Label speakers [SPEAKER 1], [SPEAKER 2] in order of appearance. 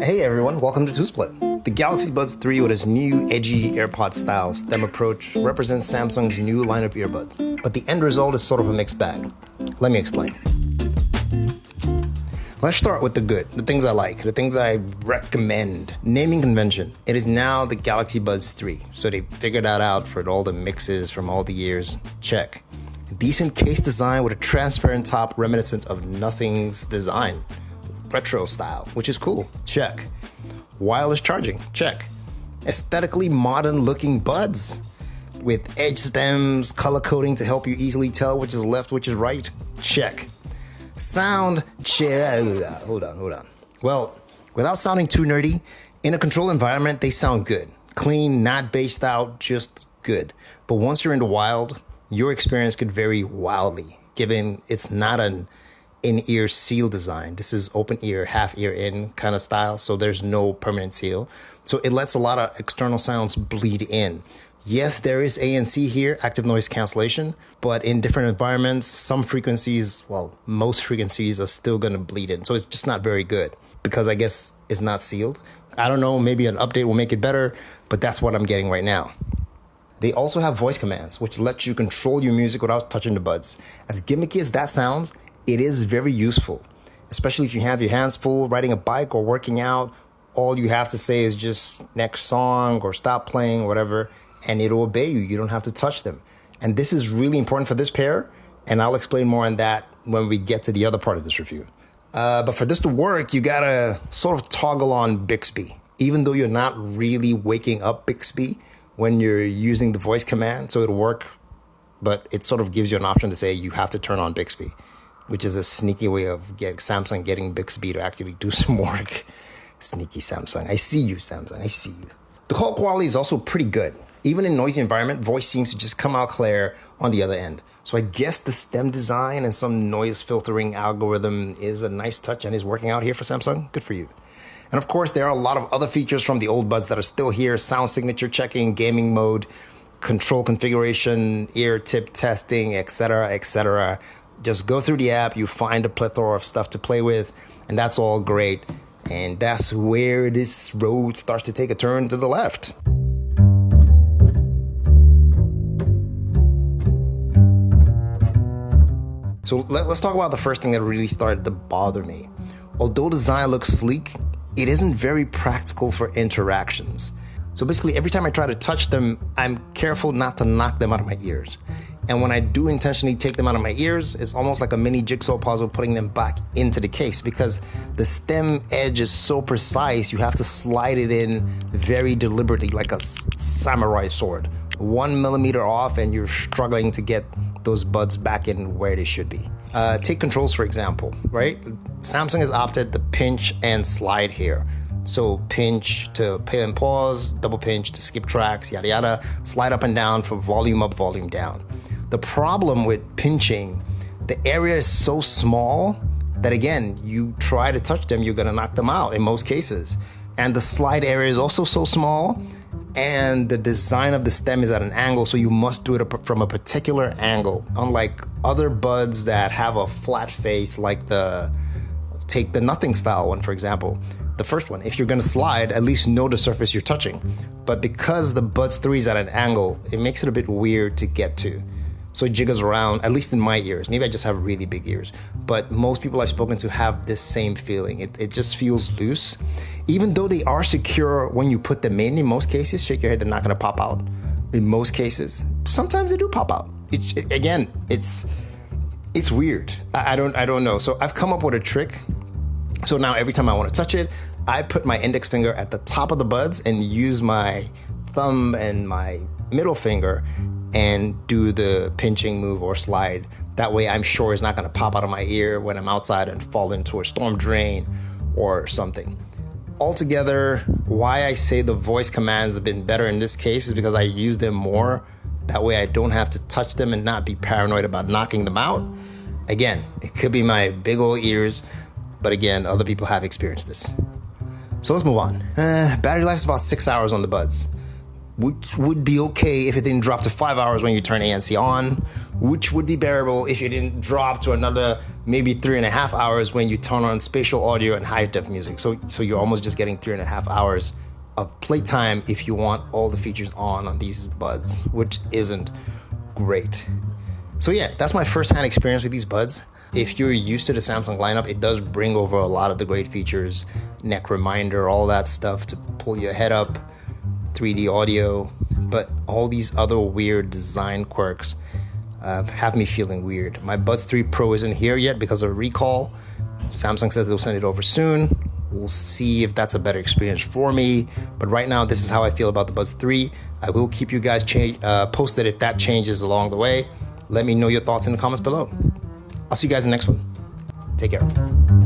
[SPEAKER 1] Hey everyone, welcome to TwoSplit. The Galaxy Buds 3 with its new edgy AirPod style STEM approach represents Samsung's new line of earbuds, but the end result is sort of a mixed bag. Let me explain. Let's start with the good, the things I like, the things I recommend. Naming convention. It is now the Galaxy Buds 3, so they figured that out for all the mixes from all the years. Check. Decent case design with a transparent top reminiscent of Nothing's design. Retro style, which is cool. Check. Wireless charging. Check. Aesthetically modern looking buds with edge stems, color coding to help you easily tell which is left, which is right. Check. Sound. Check. Hold on. Well, without sounding too nerdy, in a controlled environment, they sound good. Clean, not based out, just good. But once you're in the wild, your experience could vary wildly, given it's not an in-ear seal design. This is open ear, half ear in kind of style, so there's no permanent seal. So it lets a lot of external sounds bleed in. Yes, there is ANC here, active noise cancellation, but in different environments, some frequencies, well, most frequencies are still going to bleed in. So it's just not very good because I guess it's not sealed. I don't know, maybe an update will make it better, but that's what I'm getting right now. They also have voice commands, which let you control your music without touching the buds. As gimmicky as that sounds, it is very useful, especially if you have your hands full riding a bike or working out. All you have to say is just next song or stop playing, whatever, and it'll obey you. You don't have to touch them. And this is really important for this pair, and I'll explain more on that when we get to the other part of this review. But for this to work, you gotta sort of toggle on Bixby, even though you're not really waking up Bixby when you're using the voice command, so it'll work, but it sort of gives you an option to say you have to turn on Bixby, which is a sneaky way of Samsung getting Bixby to actually do some work. Sneaky Samsung. I see you, Samsung. I see you. The call quality is also pretty good. Even in noisy environment, voice seems to just come out clear on the other end. So I guess the stem design and some noise filtering algorithm is a nice touch and is working out here for Samsung. Good for you. And of course, there are a lot of other features from the old buds that are still here. Sound signature checking, gaming mode, control configuration, ear tip testing, etc., etc. Just go through the app, you find a plethora of stuff to play with, and that's all great. And that's where this road starts to take a turn to the left. So let's talk about the first thing that really started to bother me. Although design looks sleek, it isn't very practical for interactions. So basically, every time I try to touch them, I'm careful not to knock them out of my ears. And when I do intentionally take them out of my ears, it's almost like a mini jigsaw puzzle putting them back into the case because the stem edge is so precise, you have to slide it in very deliberately like a samurai sword. 1 millimeter off and you're struggling to get those buds back in where they should be. Take controls, for example, right? Samsung has opted the pinch and slide here. So pinch to play and pause, double pinch to skip tracks, yada yada, slide up and down for volume up, volume down. The problem with pinching, the area is so small that again, you try to touch them, you're gonna knock them out in most cases. And the slide area is also so small, and the design of the stem is at an angle, so you must do it from a particular angle. Unlike other buds that have a flat face, like take the Nothing style one, for example. The first one, if you're gonna slide, at least know the surface you're touching. But because the Buds 3 is at an angle, it makes it a bit weird to get to. So it jiggles around, at least in my ears. Maybe I just have really big ears. But most people I've spoken to have this same feeling. It just feels loose. Even though they are secure when you put them in most cases, shake your head, they're not gonna pop out. In most cases, sometimes they do pop out. It's weird. I don't know. So I've come up with a trick. So now every time I want to touch it, I put my index finger at the top of the buds and use my thumb and my middle finger and do the pinching move or slide. That way I'm sure it's not going to pop out of my ear when I'm outside and fall into a storm drain or something. Altogether, why I say the voice commands have been better in this case is because I use them more. That way I don't have to touch them and not be paranoid about knocking them out. Again, it could be my big old ears, but again, other people have experienced this. So let's move on. Battery life is about 6 hours on the buds, which would be okay if it didn't drop to 5 hours when you turn ANC on, which would be bearable if you didn't drop to another maybe 3.5 hours when you turn on spatial audio and high def music. So you're almost just getting 3.5 hours of playtime if you want all the features on these buds, which isn't great. So yeah, that's my first-hand experience with these buds. If you're used to the Samsung lineup, it does bring over a lot of the great features, neck reminder, all that stuff to pull your head up, 3D audio, but all these other weird design quirks have me feeling weird. My Buds 3 Pro isn't here yet because of a recall. Samsung says they'll send it over soon. We'll see if that's a better experience for me. But right now, this is how I feel about the Buds 3. I will keep you guys posted if that changes along the way. Let me know your thoughts in the comments below. I'll see you guys in the next one. Take care.